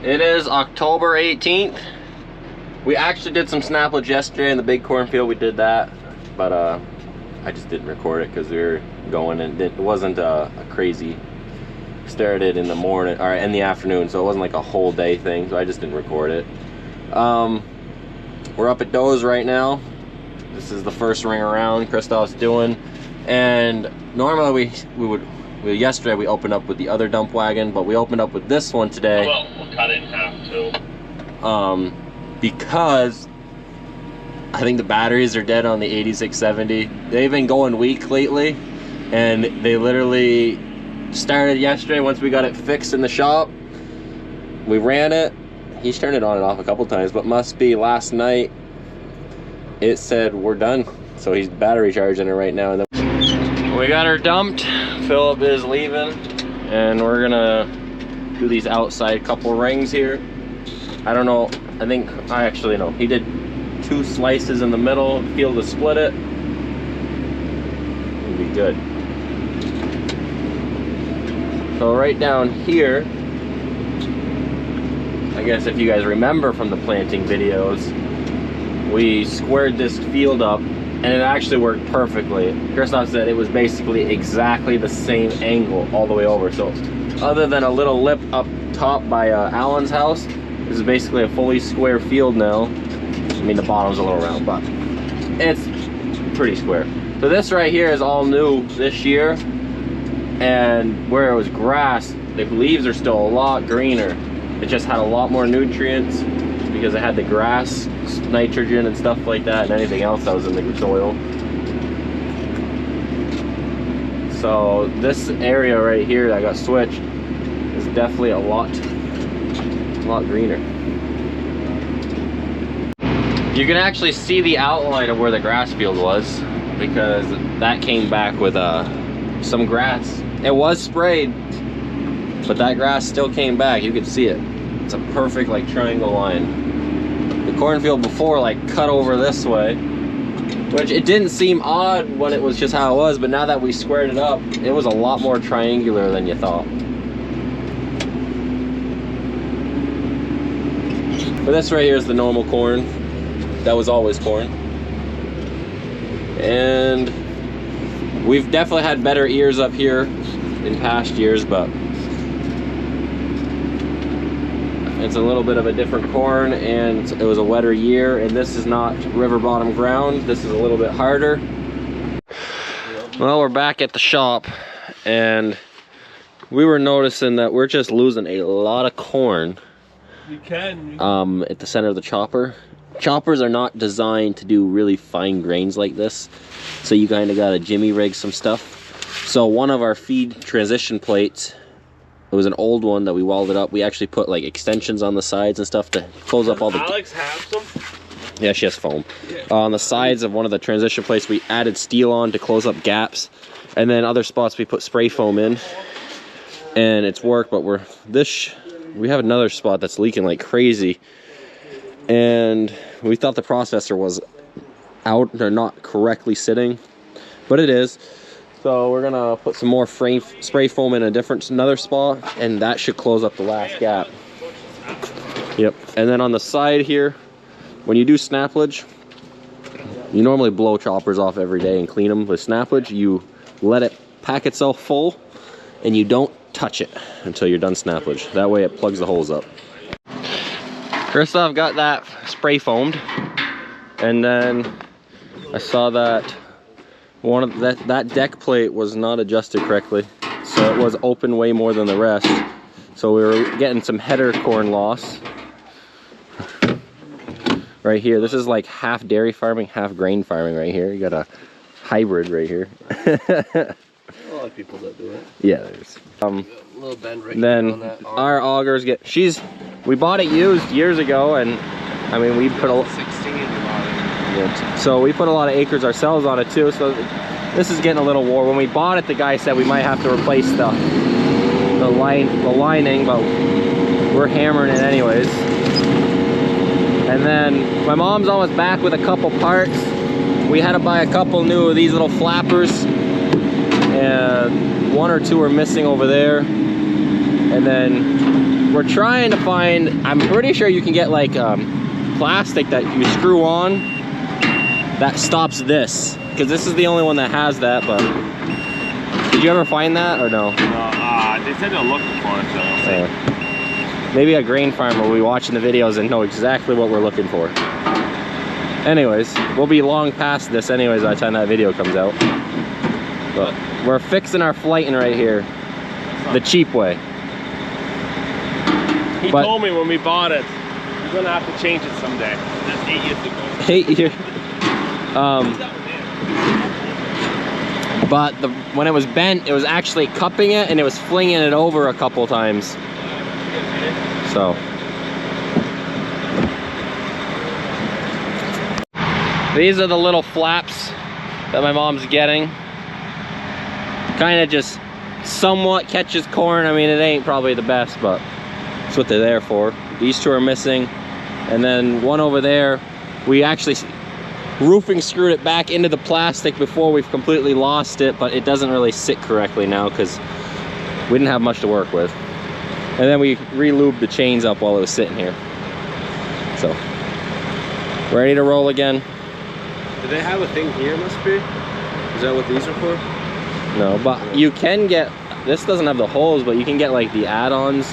It is October 18th. We actually did some snaplage yesterday in the big cornfield. We did that, but I just didn't record it because we were going, and it wasn't a crazy. Started in the morning or in the afternoon, so it wasn't like a whole day thing. So I just didn't record it. We're up at Doe's right now. This is the first ring around Christoph's doing, and normally yesterday we opened up with the other dump wagon, but we opened up with this one today. Well, we'll cut it in half too. Because I think the batteries are dead on the 8670. They've been going weak lately, and they literally started yesterday once we got it fixed in the shop. We ran it. He's turned it on and off a couple times, but must be last night it said we're done. So he's battery charging it right now. And then we got her dumped. Philip is leaving, and we're gonna do these outside couple rings here. I don't know, I actually know. He did 2 slices in the middle, feel to split it. It'll be good. So right down here, I guess if you guys remember from the planting videos, we squared this field up and it actually worked perfectly. Christoph said it was basically exactly the same angle all the way over. So other than a little lip up top by Alan's house, this is basically a fully square field now. I mean, the bottom's a little round, but it's pretty square. So this right here is all new this year, and where it was grass, the leaves are still a lot greener. It just had a lot more nutrients because it had the grass, nitrogen and stuff like that, and anything else that was in the soil. So this area right here that got switched is definitely a lot greener. You can actually see the outline of where the grass field was, because that came back with some grass. It was sprayed, but that grass still came back. You could see it. It's a perfect like triangle line. The cornfield before like cut over this way, which it didn't seem odd when it was just how it was, but now that we squared it up, it was a lot more triangular than you thought. But this right here is the normal corn. That was always corn. And we've definitely had better ears up here in past years, but it's a little bit of a different corn, and it was a wetter year, and this is not river bottom ground. This is a little bit harder. Well, we're back at the shop, and we were noticing that we're just losing a lot of corn at the center of the chopper. Choppers are not designed to do really fine grains like this, so you kind of got to jimmy rig some stuff. So one of our feed transition plates, it was an old one that we welded up. We actually put like extensions on the sides and stuff to close up all the... Alex have some? Yeah, she has foam. On the sides of one of the transition plates, we added steel on to close up gaps, and then other spots we put spray foam in, and it's worked. But we have another spot that's leaking like crazy, and we thought the processor was out or not correctly sitting, but it is. So we're gonna put some more spray foam in another spot, and that should close up the last gap. Yep. And then on the side here, when you do snaplage, you normally blow choppers off every day and clean them. With snaplage, you let it pack itself full, and you don't touch it until you're done snaplage. That way it plugs the holes up. Christoph got that spray foamed, and then I saw that that deck plate was not adjusted correctly, so it was open way more than the rest. So we were getting some header corn loss right here. This is like half dairy farming, half grain farming right here. You got a hybrid right here. A lot of people that do it. Yeah, there's a little bend right then on that our augers get, we bought it used years ago, and I mean we put a 16 so we put a lot of acres ourselves on it too, so this is getting a little worn. When we bought it, the guy said we might have to replace the lining, but we're hammering it anyways. And then my mom's almost back with a couple parts. We had to buy a couple new of these little flappers, and 1 or 2 are missing over there. And then we're trying to find, I'm pretty sure you can get like plastic that you screw on that stops this, because this is the only one that has that. But did you ever find that or no? They said they're looking for it, so maybe a grain farmer will be watching the videos and know exactly what we're looking for. Anyways, we'll be long past this anyways by the time that video comes out. But we're fixing our flighting right here, the cheap way. He told me when we bought it, you're gonna have to change it someday. That's 8 years ago. 8 years. But when it was bent, it was actually cupping it and it was flinging it over a couple times. So. These are the little flaps that my mom's getting. Kind of just somewhat catches corn. I mean, it ain't probably the best, but that's what they're there for. These two are missing. And then one over there, we actually roofing screwed it back into the plastic before we've completely lost it, but it doesn't really sit correctly now because we didn't have much to work with. And then we re-lubed the chains up while it was sitting here. So, ready to roll again. Do they have a thing here, must be? Is that what these are for? No, but you can get, this doesn't have the holes, but you can get like the add-ons.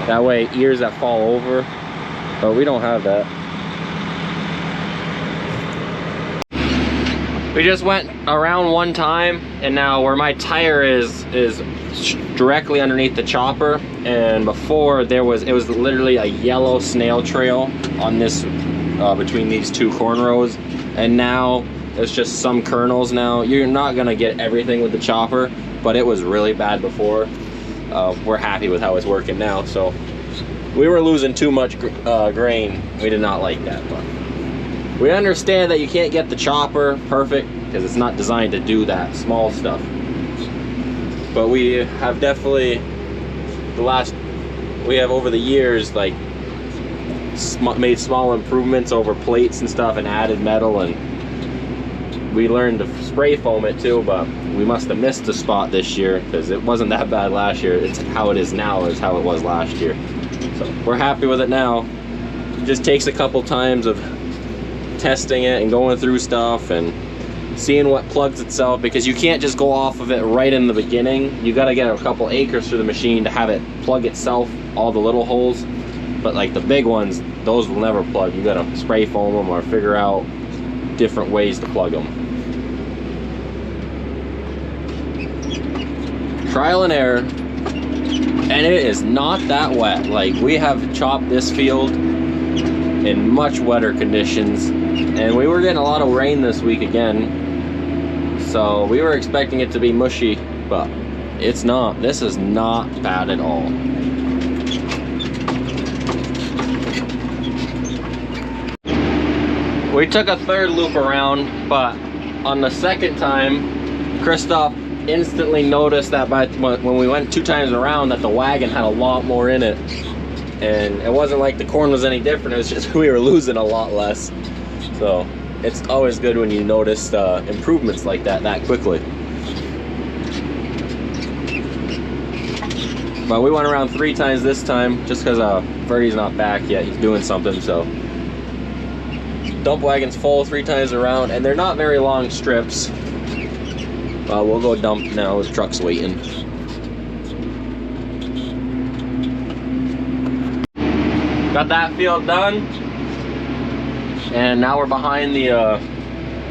That way, ears that fall over. But we don't have that. We just went around one time, and now where my tire is directly underneath the chopper. And before it was literally a yellow snail trail on this between these two corn rows, and now it's just some kernels. Now you're not gonna get everything with the chopper, but it was really bad before. We're happy with how it's working now. So we were losing too much grain. We did not like that, but we understand that you can't get the chopper perfect because it's not designed to do that small stuff. But we have definitely, we have over the years like made small improvements over plates and stuff and added metal, and we learned to spray foam it too, but we must have missed a spot this year because it wasn't that bad last year. It's how it is now is how it was last year. So we're happy with it now. It just takes a couple times of testing it and going through stuff and seeing what plugs itself, because you can't just go off of it right in the beginning. You got to get a couple acres through the machine to have it plug itself, all the little holes. But like the big ones, those will never plug. You got to spray foam them or figure out different ways to plug them. Trial and error, and it is not that wet. Like, we have chopped this field in much wetter conditions, and we were getting a lot of rain this week again, so we were expecting it to be mushy, but it's not. This is not bad at all. We took a third loop around, but on the second time, Christoph instantly noticed that when we went 2 times around that the wagon had a lot more in it. And it wasn't like the corn was any different, it was just we were losing a lot less. So it's always good when you notice improvements like that quickly. But we went around 3 times this time just because Verdi's not back yet. He's doing something, so. Dump wagon's full 3 times around, and they're not very long strips. We'll go dump now, his truck's waiting. Got that field done, and now we're behind the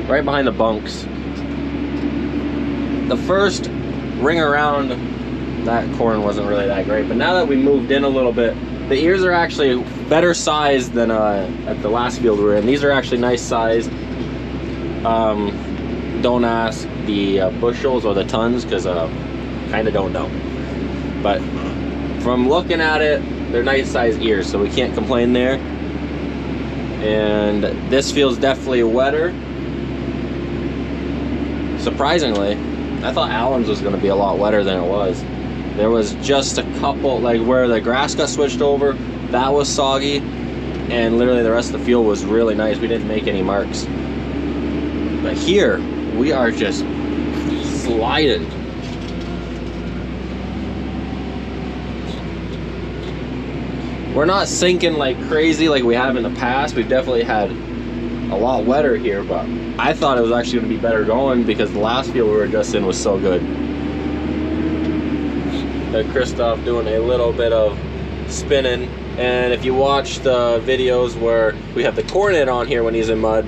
right behind the bunks. The first ring around, that corn wasn't really that great, but now that we moved in a little bit, the ears are actually better sized than at the last field we were in. These are actually nice sized. Don't ask the bushels or the tons because kind of don't know. But from looking at it, they're nice sized ears, so we can't complain there. And this feels definitely wetter. Surprisingly, I thought Allen's was going to be a lot wetter than it was. There was just a couple, like where the grass got switched over, that was soggy, and literally the rest of the field was really nice. We didn't make any marks. But here, we are just sliding. we're not sinking like crazy like we have in the past. We've definitely had a lot wetter here, but I thought it was actually going to be better going because the last field we were just in was so good. Christoph doing a little bit of spinning, and if you watch the videos where we have the cornet on here when he's in mud,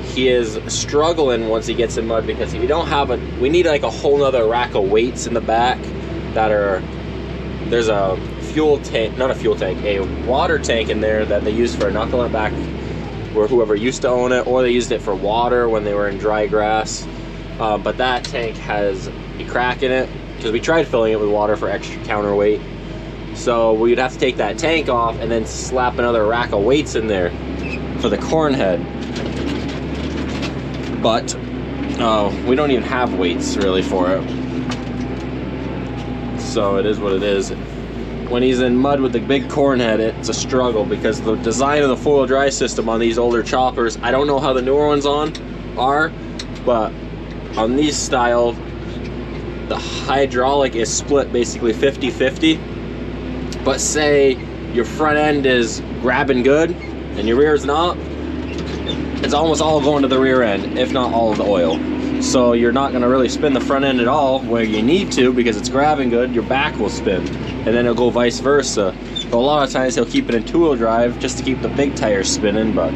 he is struggling once he gets in mud because if you don't have we need like a whole nother rack of weights in the back that are, there's a fuel tank, not a fuel tank, a water tank in there that they use for a knuckling back where whoever used to own it, or they used it for water when they were in dry grass. But that tank has a crack in it because we tried filling it with water for extra counterweight. So we'd have to take that tank off and then slap another rack of weights in there for the corn head. But we don't even have weights really for it. So it is what it is. When he's in mud with the big corn head, it's a struggle because the design of the four-wheel drive system on these older choppers, I don't know how the newer ones are, but on these style, the hydraulic is split basically 50-50. But say your front end is grabbing good and your rear is not, it's almost all going to the rear end, if not all of the oil. So you're not going to really spin the front end at all where you need to because it's grabbing good, your back will spin. And then it'll go vice versa. But a lot of times he'll keep it in two-wheel drive just to keep the big tires spinning, but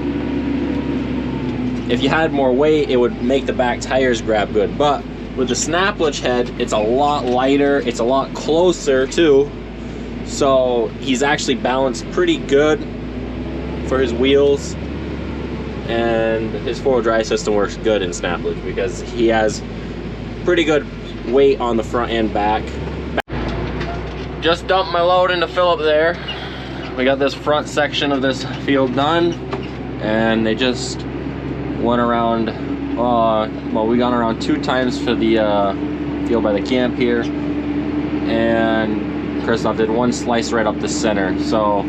if you had more weight, it would make the back tires grab good. But with the Snaplage head, it's a lot lighter, it's a lot closer too. So he's actually balanced pretty good for his wheels, and his four-wheel drive system works good in Snaplage because he has pretty good weight on the front and back. Just dumped my load into Philip there. We got this front section of this field done, and they just went around, well, we got around 2 times for the field by the camp here, and Christoph did 1 slice right up the center. So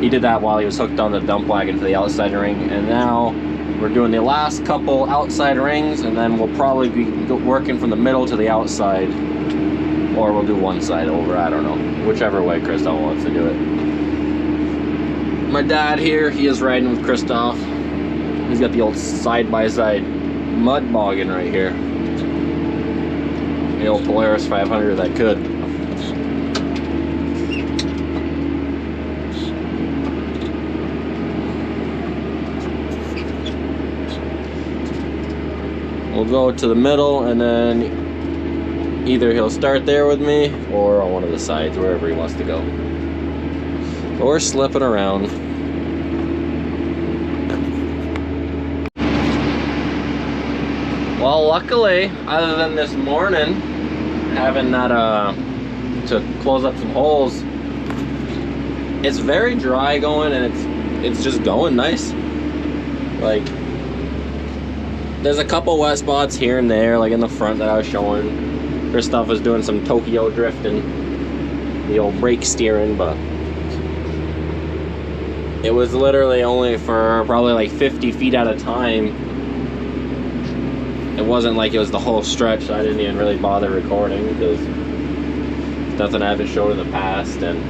he did that while he was hooked on the dump wagon for the outside ring, and now we're doing the last couple outside rings, and then we'll probably be working from the middle to the outside, or we'll do one side over, I don't know, whichever way Christoph wants to do it. My dad here, he is riding with Christoph. He's got the old side-by-side mud boggin right here, the old Polaris 500 that could. We'll go to the middle, and then either he'll start there with me or on one of the sides, wherever he wants to go. But we're slipping around. Well, luckily, other than this morning having that to close up some holes, it's very dry going, and it's just going nice. Like, there's a couple wet spots here and there, like in the front that I was showing. Christoph was doing some Tokyo drifting, the old brake steering, but it was literally only for probably like 50 feet at a time. It wasn't like it was the whole stretch, so I didn't even really bother recording because it's nothing I haven't shown in the past. And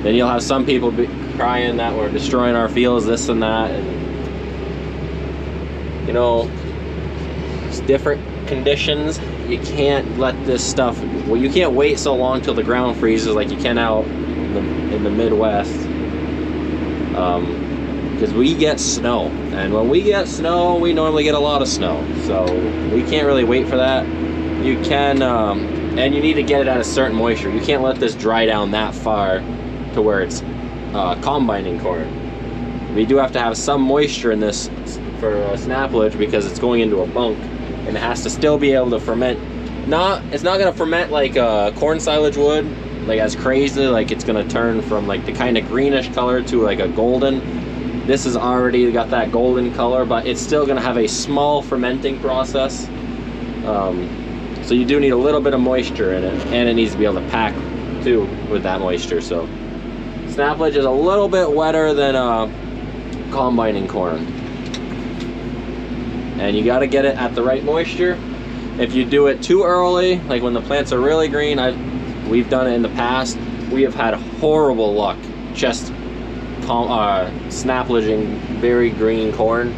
then you'll have some people be crying that we're destroying our fields, this and that, and you know, it's different conditions. You can't let this stuff, well, you can't wait so long till the ground freezes like you can out in the Midwest, because we get snow, and when we get snow, we normally get a lot of snow, so we can't really wait for that. You can, and you need to get it at a certain moisture. You can't let this dry down that far to where it's combining corn. We do have to have some moisture in this for Snaplage because it's going into a bunk, and it has to still be able to ferment. It's not going to ferment like corn silage would, like as crazy, like it's going to turn from like the kind of greenish color to like a golden. This has already got that golden color, but it's still going to have a small fermenting process. So you do need a little bit of moisture in it, and it needs to be able to pack too with that moisture. So Snaplage is a little bit wetter than combining corn, and you got to get it at the right moisture. If you do it too early, like when the plants are really green, we've done it in the past, we have had horrible luck just snaplaging very green corn.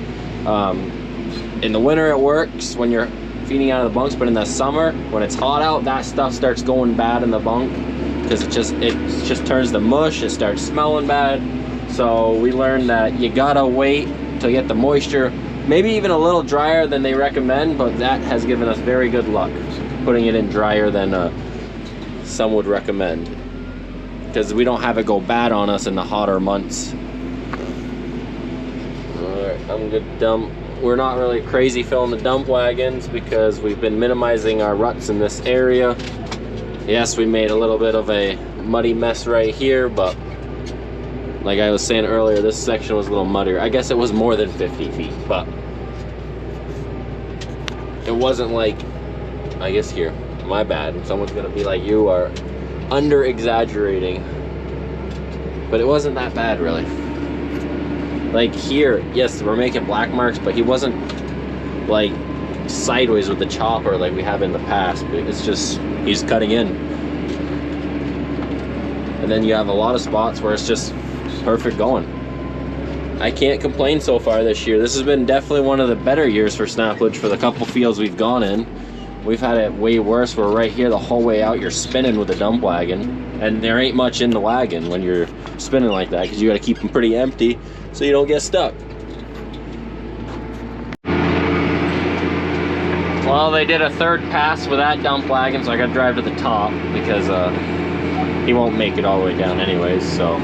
In the winter it works when you're feeding out of the bunks, but in the summer when it's hot out, that stuff starts going bad in the bunk because it just turns to mush. It starts smelling bad. So we learned that you gotta wait to get the moisture, maybe even a little drier than they recommend, but that has given us very good luck putting it in drier than some would recommend, because we don't have it go bad on us in the hotter months. Alright, I'm good to dump. We're not really crazy filling the dump wagons because we've been minimizing our ruts in this area. Yes, we made a little bit of a muddy mess right here, but like I was saying earlier, this section was a little muddier. I guess it was more than 50 feet, but it wasn't like, I guess here, my bad. Someone's gonna be like, you are under exaggerating. But it wasn't that bad, really. Like here, yes, we're making black marks, but he wasn't like sideways with the chopper like we have in the past. It's just, he's cutting in. And then you have a lot of spots where it's just perfect going. I can't complain so far this year. This has been definitely one of the better years for snaplage for the couple fields we've gone in. We've had it way worse. We're right here the whole way out. You're spinning with a dump wagon, and there ain't much in the wagon when you're spinning like that because you got to keep them pretty empty so you don't get stuck. Well, they did a third pass with that dump wagon, so I got to drive to the top because he won't make it all the way down anyways, so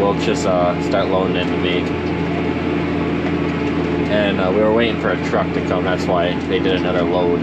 we'll just start loading into me. And we were waiting for a truck to come, that's why they did another load.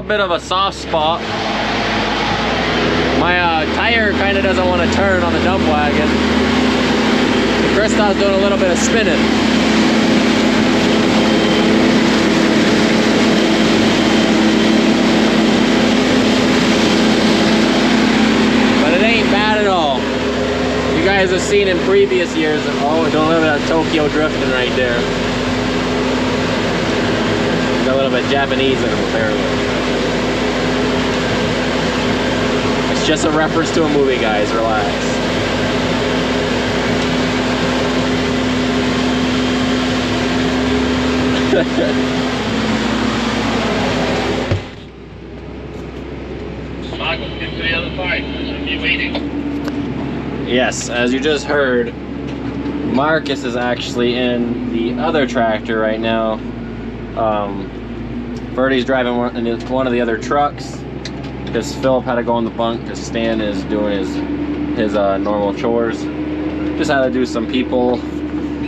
Bit of a soft spot. My tire kind of doesn't want to turn on the dump wagon. Kristoff's doing a little bit of spinning. But it ain't bad at all. You guys have seen in previous years, oh, don't look at that Tokyo drifting right there. Got a little bit Japanese in him apparently. Just a reference to a movie, guys. Relax. Mark, let's get to the other side. I'll be waiting. Yes, as you just heard, Marcus is actually in the other tractor right now. Bertie's driving one of the other trucks, because Philip had to go in the bunk because Stan is doing his normal chores. Just had to do some people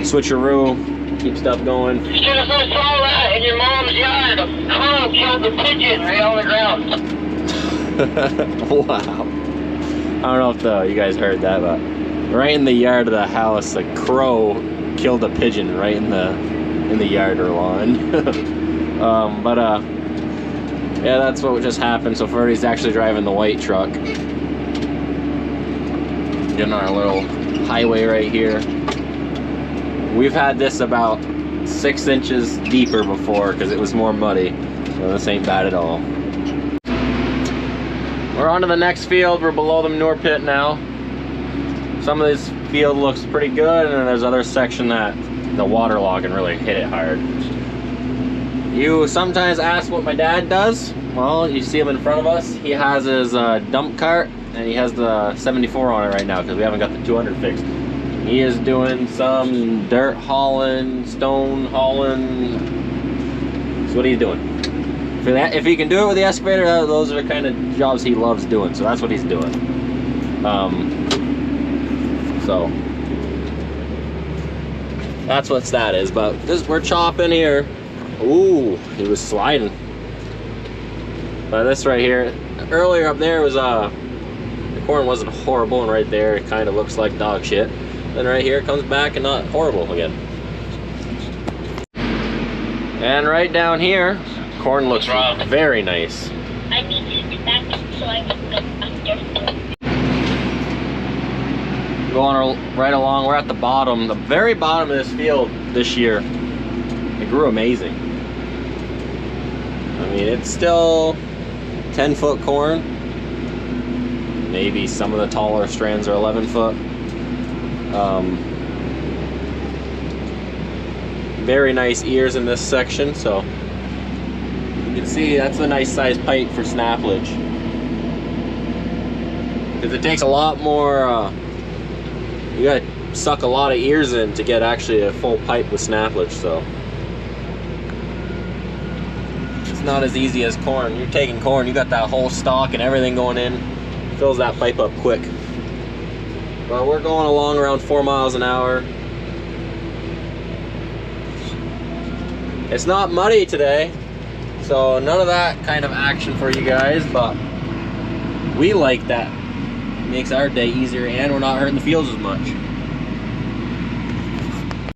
switcheroo, keep stuff going. You should have saw that in your mom's yard. A crow killed the pigeon right on the ground. Wow. I don't know if you guys heard that, but right in the yard of the house, a crow killed a pigeon right in the yard or lawn. Yeah, that's what just happened. So Ferdy's actually driving the white truck. Getting on our little highway right here. We've had this about 6 inches deeper before because it was more muddy. So this ain't bad at all. We're on to the next field. We're below the manure pit now. Some of this field looks pretty good, and then there's other section that the water logging really hit it hard. You sometimes ask what my dad does. Well, you see him in front of us. He has his dump cart, and he has the 74 on it right now because we haven't got the 200 fixed. He is doing some dirt hauling, stone hauling. That's what he's doing. For that, if he can do it with the excavator, those are the kind of jobs he loves doing. So that's what he's doing. That's what that is. But this, we're chopping here. Ooh, he was sliding. But this right here, earlier up there was the corn wasn't horrible, and right there it kind of looks like dog shit. Then right here it comes back and not horrible again. And right down here, corn looks very nice. I need to get back so I can go under. Going right along, we're at the bottom, the very bottom of this field this year. It grew amazing. I mean, it's still 10-foot corn. Maybe some of the taller strands are 11 foot. Very nice ears in this section, so you can see that's a nice sized pipe for snaplage. Because it takes a lot more, you gotta suck a lot of ears in to get actually a full pipe with snaplage, so it's not as easy as corn. You're taking corn, you got that whole stalk and everything going in, fills that pipe up quick. But we're going along around 4 miles an hour. It's not muddy today, so none of that kind of action for you guys, but we like that. It makes our day easier and we're not hurting the fields as much.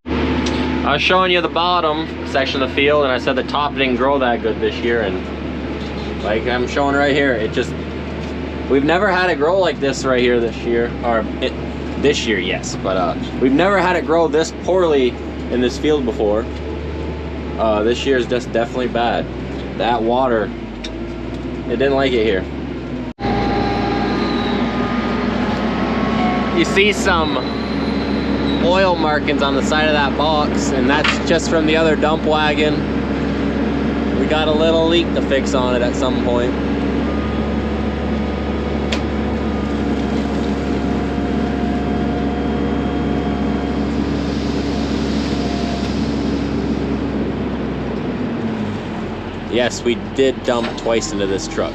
I was showing you the bottom section of the field and I said the top didn't grow that good this year, and like I'm showing right here, it just, we've never had it grow like this right here this year, or this year, yes, but we've never had it grow this poorly in this field before. This year is just definitely bad. That water, it didn't like it here. You see some oil markings on the side of that box, and that's just from the other dump wagon. We got a little leak to fix on it at some point. Yes, we did dump twice into this truck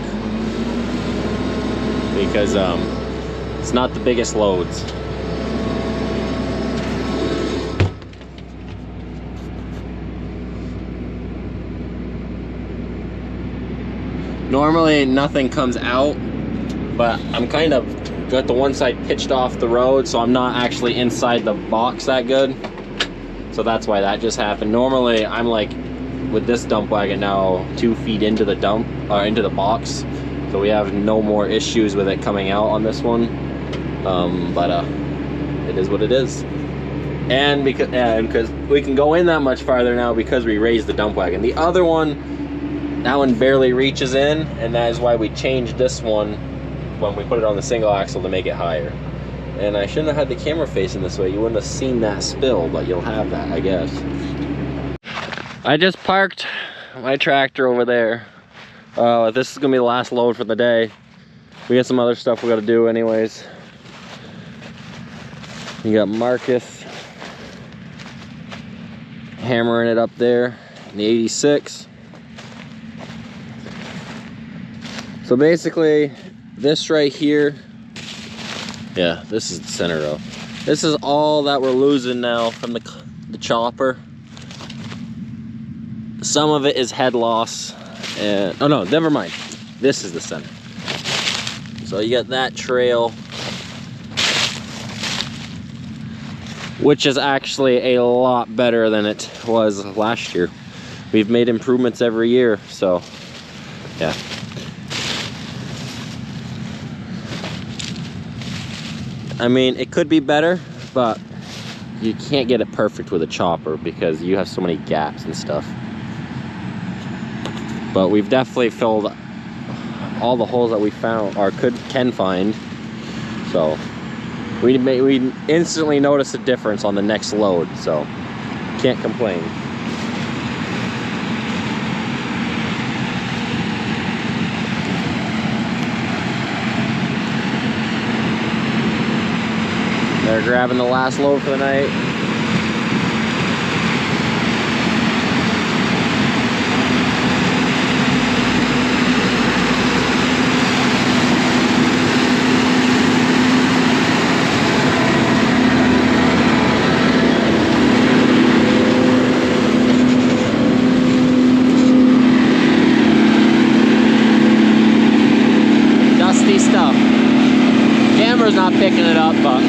because it's not the biggest loads. Normally nothing comes out, but I'm kind of got the one side pitched off the road, so I'm not actually inside the box that good. So that's why that just happened. Normally I'm like, with this dump wagon now 2 feet into the dump, or into the box, so we have no more issues with it coming out on this one. But it is what it is, and because we can go in that much farther now because we raised the dump wagon. The other one, that one barely reaches in, and that is why we changed this one when we put it on the single axle to make it higher. And I shouldn't have had the camera facing this way. You wouldn't have seen that spill, but you'll have that, I guess. I just parked my tractor over there. This is gonna be the last load for the day. We got some other stuff we gotta do anyways. You got Marcus hammering it up there in the 86. So basically, this right here, yeah, this is the center row. This is all that we're losing now from the chopper. Some of it is head loss, and oh no, never mind. This is the center. So you got that trail, which is actually a lot better than it was last year. We've made improvements every year, so yeah. I mean, it could be better, but you can't get it perfect with a chopper because you have so many gaps and stuff. But we've definitely filled all the holes that we found or can find. So we instantly notice a difference on the next load, so can't complain. They're grabbing the last load for the night. stuff. Camera's not picking it up, but